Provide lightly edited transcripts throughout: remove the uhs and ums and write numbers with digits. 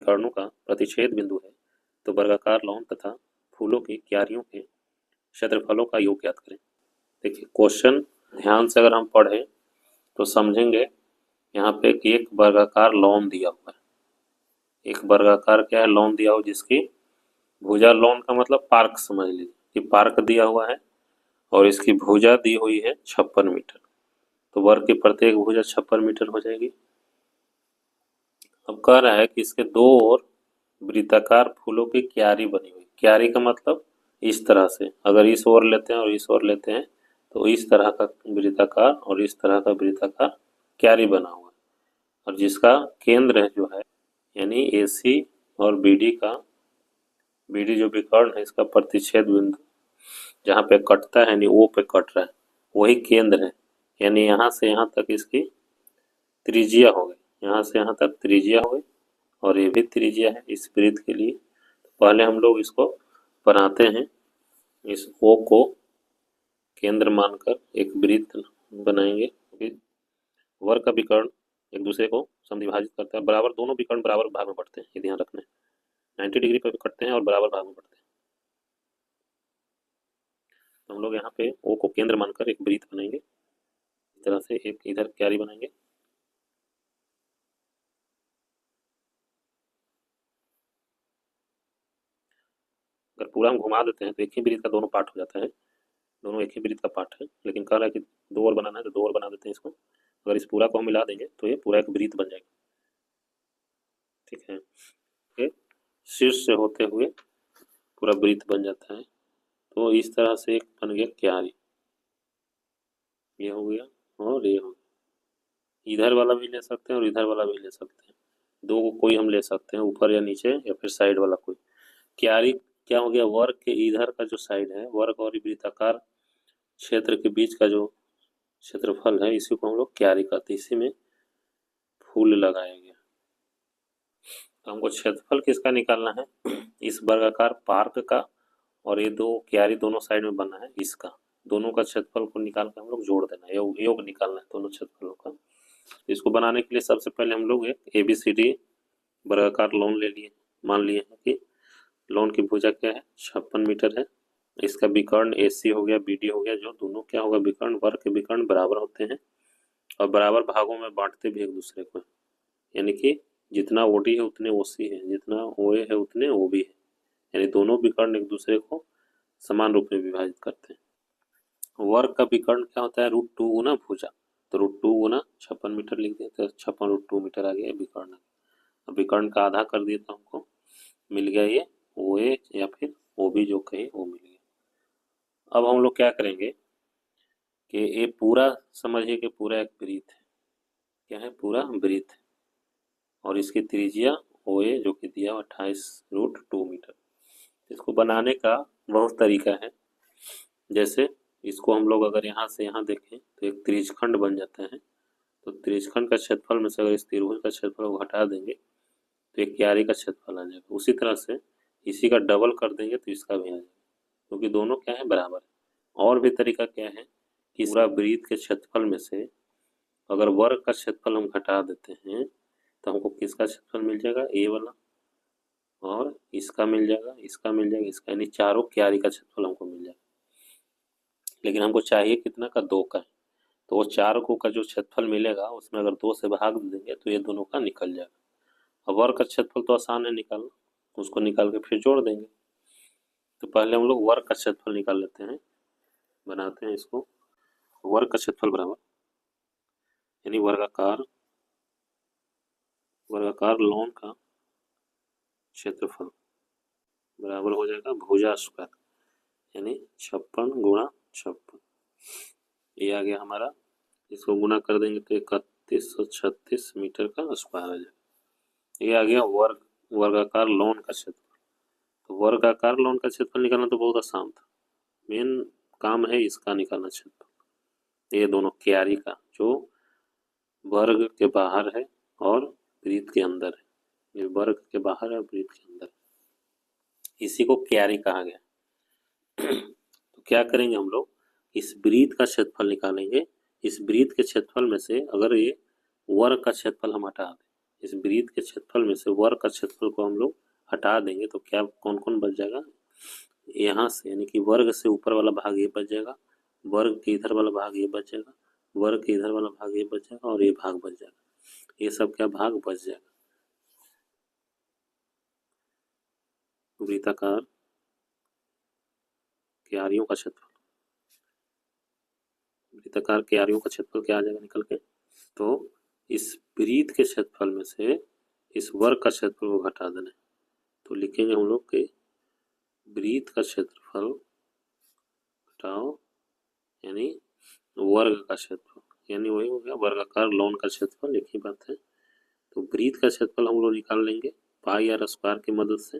विकर्णों का प्रतिच्छेद बिंदु है तो वर्गाकार लौन तथा फूलों की क्यारियों के क्षेत्रफलों का योग ज्ञात करें। देखिए क्वेश्चन ध्यान से अगर हम पढ़ें तो समझेंगे यहाँ पे कि एक वर्गाकार लौन दिया हुआ है, एक वर्गाकार क्या है, लौन दिया हुआ जिसकी भुजा, लौन का मतलब पार्क समझ लीजिए कि पार्क दिया हुआ है और इसकी भुजा दी हुई है 56 मीटर, तो वर्ग की प्रत्येक भुजा 56 मीटर हो जाएगी। अब कह रहा है कि इसके दो ओर वृत्ताकार फूलों की क्यारी बनी हुई, क्यारी का मतलब इस तरह से, अगर इस ओर लेते हैं और इस ओर लेते हैं तो इस तरह का वृत्ताकार और इस तरह का वृत्ताकार क्यारी बना हुआ है, और जिसका केंद्र है जो है यानी AC और BD का, BD जो विकर्ण है इसका प्रतिच्छेद बिंदु जहाँ पे कटता है यानी O पे कट रहा है वही केंद्र है, यानी यहाँ से यहाँ तक इसकी त्रिज्या हो गई, यहाँ से यहाँ तक त्रिज्या हो गई और ये भी त्रिज्या है इस वृत्त के लिए। पहले हम लोग इसको बनाते हैं, इस O को केंद्र मानकर एक वृत्त बनाएंगे। वर्ग का विकर्ण एक दूसरे को समद्विभाजित करता है, बराबर दोनों विकर्ण बराबर भाग में बढ़ते हैं, ये ध्यान रखना है, 90 डिग्री पर भी कटते हैं और बराबर भाग में बढ़ते हैं। तो हम लोग यहाँ पे O को केंद्र मानकर एक वृत्त बनाएंगे, इस तरह से एक इधर क्यारी बनाएंगे। अगर पूरा हम घुमा देते हैं तो एक ही वृत्त का दोनों पार्ट हो जाता है, दोनों एक ही वृत्त का पार्ट है, लेकिन कह रहा है कि दो और बनाना है तो दो और बना देते हैं इसको। अगर इस पूरा को हम मिला देंगे तो ये पूरा एक वृत्त बन जाएगा, ठीक है। ये शीर्ष से होते हुए पूरा वृत्त बन जाता है, तो इस तरह से एक बन गया क्यारी, ये हो गया और ये हो गया। इधर वाला भी ले सकते हैं और इधर वाला भी ले सकते हैं, दो को कोई हम ले सकते हैं, ऊपर या नीचे या फिर साइड वाला कोई। क्यारी क्या हो गया, वर्ग के इधर का जो साइड है, वर्ग और वृत्ताकार क्षेत्र के बीच का जो क्षेत्रफल है इसी को हम लोग क्यारी कहते हैं, इसी में फूल लगाया गया। तो हमको क्षेत्रफल किसका निकालना है, इस वर्गाकार पार्क का, और ये दो क्यारी दोनों साइड में बना है इसका, दोनों का क्षेत्रफल को निकाल कर हम लोग जोड़ देना है, योग निकालना है दोनों क्षेत्रफलों का। इसको बनाने के लिए सबसे पहले हम लोग एक ABCD वर्गाकार लौन ले लिए, मान लिए हैं कि लौन की भुजा क्या है 56 मीटर है, इसका विकर्ण AC हो गया BD हो गया, जो दोनों क्या होगा विकर्ण, वर्ग के विकर्ण बराबर होते हैं और बराबर भागों में बांटते भी एक दूसरे को, यानी कि जितना OD है उतने OC है, जितना OA है उतने OB है, यानी दोनों विकर्ण एक दूसरे को समान रूप में विभाजित करते हैं। वर्ग का विकर्ण क्या होता है, √2 गुना भुजा, तो √2 गुना 56 मीटर लिख दिया तो 56 √2 मीटर आ गया विकर्ण। अब विकर्ण का आधा कर दिया तो हमको मिल गया ये OA या फिर OB जो कहे वो मिल गया। अब हम लोग क्या करेंगे कि ये पूरा समझिए कि पूरा एक वृत्त है, क्या है पूरा वृत्त है, और इसकी त्रिज्या OA जो कि दिया 28√2 मीटर। इसको बनाने का बहुत तरीका है, जैसे इसको हम लोग अगर यहाँ से यहाँ देखें तो एक त्रिज्यखंड बन जाता है, तो त्रिज्यखंड का क्षेत्रफल में से अगर इस त्रिभुज का क्षेत्रफल को हटा देंगे तो एक क्यारी का क्षेत्रफल आ जाएगा, उसी तरह से इसी का डबल कर देंगे तो इसका भी आ जाएगा, क्योंकि दोनों क्या है बराबर है। और भी तरीका क्या है कि पूरा वृत्त के क्षेत्रफल में से अगर वर्ग का क्षेत्रफल हम घटा देते हैं तो हमको किसका क्षेत्रफल मिल जाएगा, A वाला, और इसका मिल जाएगा, इसका मिल जाएगा, इसका, यानी चारों क्यारी का क्षेत्रफल हमको मिल जाएगा। लेकिन हमको चाहिए कितना का, 2 का है, तो वो 4 को का जो क्षेत्रफल मिलेगा उसमें अगर 2 से भाग देंगे तो ये दोनों का निकल जाएगा। अब वर्ग का क्षेत्रफल तो आसान है निकालना, उसको निकाल के फिर जोड़ देंगे। तो पहले हम लोग वर्ग का क्षेत्रफल निकाल लेते हैं, बनाते हैं इसको, वर्ग का क्षेत्रफल बराबर यानी वर्गाकार लौन का क्षेत्रफल बराबर हो जाएगा भुजा स्क्वायर, यानी 56 गुणा 56, ये आ गया हमारा। इसको गुना कर देंगे तो 3136 मीटर का स्क्वायर आ जाएगा। ये आ गया वर्गाकार लौन का क्षेत्रफल। तो वर्गाकार लौन का क्षेत्रफल निकालना तो बहुत आसान था, मेन काम है इसका निकालना क्षेत्रफल, ये दोनों क्यारी का जो वर्ग के बाहर है और वृत्त के अंदर है, ये वर्ग के बाहर है और वृत्त के अंदर, इसी को क्यारी कहा गया। तो क्या करेंगे हम लोग, इस वृत्त का क्षेत्रफल निकालेंगे, इस वृत्त के क्षेत्रफल में से अगर ये वर्ग का क्षेत्रफल हम हटा दें इस वृत्त के क्षेत्रफल में से वर्ग का क्षेत्रफल को हम लोग हटा देंगे तो क्या कौन कौन बच जाएगा, यहाँ से यानी कि वर्ग से ऊपर वाला भाग ये बच जाएगा, वर्ग के इधर वाला भाग ये बच जाएगा, वर्ग के इधर वाला भाग ये बच जाएगा और ये भाग बच जाएगा, ये सब क्या भाग बच जाएगा। वृत्ताकार क्यारियों का क्षेत्रफल, वृत्ताकार क्यारियों का क्षेत्रफल क्या आ जाएगा निकल के, तो इस वृत्त के क्षेत्रफल में से इस वर्ग का क्षेत्रफल को घटा देना है, तो लिखेंगे हम लोग के वृत्त का क्षेत्रफल घटाओ यानी वर्ग का क्षेत्रफल, यानी वही हो गया वर्गाकार लॉन का क्षेत्रफल, एक ही बात है। तो वृत्त का क्षेत्रफल हम लोग निकाल लेंगे पाई आर स्क्वायर की मदद से,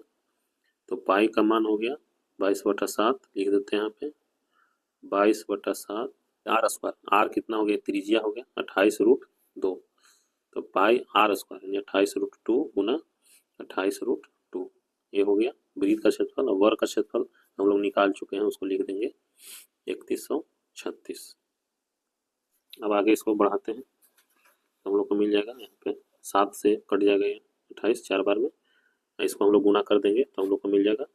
तो पाई का मान हो गया 22/7, लिख देते हैं यहाँ पे 22/7 आर स्क्वायर, आर कितना हो गया त्रिज्या हो गया 28√2, तो पाई आर स्क्वायर यानी 28√2 गुना 28√2, ये हो गया वृत्त का क्षेत्रफल। और वर्ग का क्षेत्रफल हम लोग निकाल चुके हैं, उसको लिख देंगे 3136। अब आगे इसको बढ़ाते हैं, हम लोग को मिल जाएगा यहाँ पे 7 से कट जाएगा 28 4 बार में, इसको हम लोग गुना कर देंगे तो हम लोग को मिल जाएगा,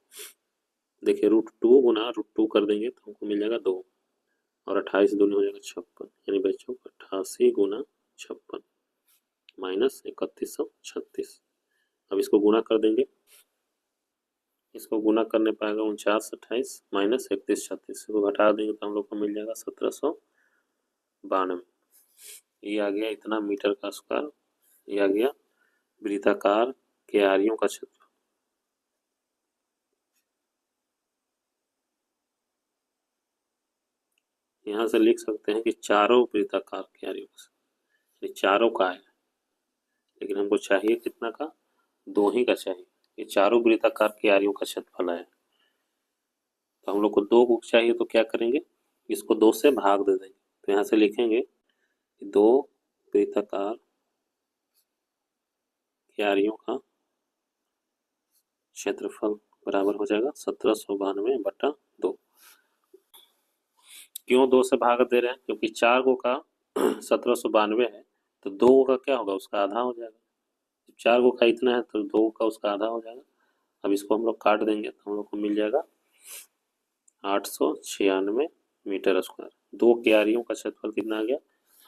देखिए √2 गुना √2 कर देंगे तो हमको मिल जाएगा 2 और 28 दूनी हो जाएगा 56, यानी बच्चों 88 गुना 56 माइनस 3136। अब इसको गुना कर देंगे, इसको गुना करने पाएगा 4928 माइनस 3136, इसको घटा देंगे तो हम लोग को मिल जाएगा 1792। ये आ गया इतना मीटर का स्क्वायर, ये आ गया वृत्ताकार क्यारियों का क्षेत्र। यहाँ से लिख सकते हैं कि चारों वृत्ताकार क्यारियों का, चारों का है, लेकिन हमको चाहिए कितना का, 2 ही का चाहिए, ये चारों वृत्ताकार क्यारियों का क्षेत्रफल है, तो हम लोग को 2 को चाहिए तो क्या करेंगे, इसको 2 से भाग दे देंगे, तो यहाँ से लिखेंगे कि 2 वृत्ताकार क्यारियों का क्षेत्रफल बराबर हो जाएगा 1792/2। क्यों 2 से भाग दे रहे हैं, क्योंकि 4 को का 1792 है तो 2 का क्या होगा, उसका आधा हो जाएगा, 4 को का इतना है तो 2 का उसका आधा हो जाएगा। अब इसको हम लोग काट देंगे तो हम लोग को मिल जाएगा 896 मीटर स्क्वायर। 2 क्यारियों का क्षेत्रफल कितना आ गया,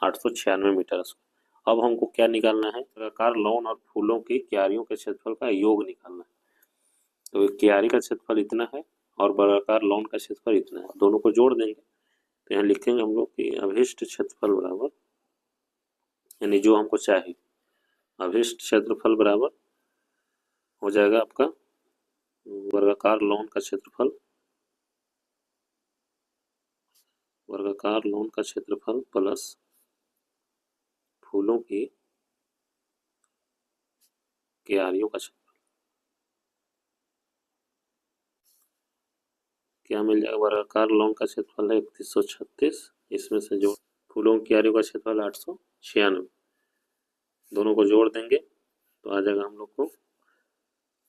896 मीटर स्क्वायर। अब हमको क्या निकालना है, वर्गाकार लॉन और फूलों की क्यारियों के क्षेत्रफल का योग निकालना है। तो क्यारी का क्षेत्रफल इतना है और वर्गाकार लॉन का क्षेत्रफल इतना है, दोनों को जोड़ देंगे तो यहाँ लिखेंगे हम लोग कि अभिष्ट क्षेत्रफल बराबर, यानी जो हमको चाहिए अभिष्ट क्षेत्रफल बराबर हो जाएगा आपका वर्गाकार लॉन का क्षेत्रफल, वर्गाकार लॉन का क्षेत्रफल प्लस फूलों की क्यारियों का क्षेत्रफल, क्या मिल जाएगा, वर्गाकार लॉन का क्षेत्रफल है 3136, इसमें से जो फूलों की क्यारियों का क्षेत्रफल 896, दोनों को जोड़ देंगे तो आ जाएगा हम लोग को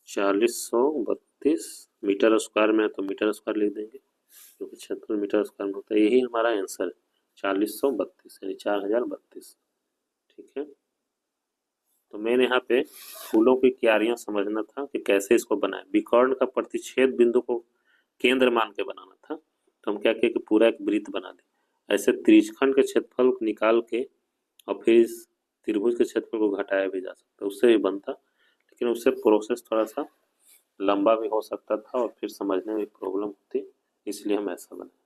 4032 मीटर स्क्वायर में है तो मीटर स्क्वायर लिख देंगे क्योंकि क्षेत्रफल मीटर स्क्वायर में होता है, यही हमारा आंसर है 4032 यानी 4032। ठीक है, तो मैंने यहाँ पे फूलों की क्यारियां समझना था कि कैसे इसको बनाएं, विकर्ण का प्रतिच्छेद बिंदु को केंद्र मान के बनाना था, तो हम क्या किए कि पूरा एक वृत्त बना दें। ऐसे त्रिज्यखंड के क्षेत्रफल को निकाल के और फिर इस त्रिभुज के क्षेत्रफल को घटाया भी जा सकता है, उससे भी बनता, लेकिन उससे प्रोसेस थोड़ा सा लंबा भी हो सकता था और फिर समझने में प्रॉब्लम होती, इसलिए हम ऐसा बनाए।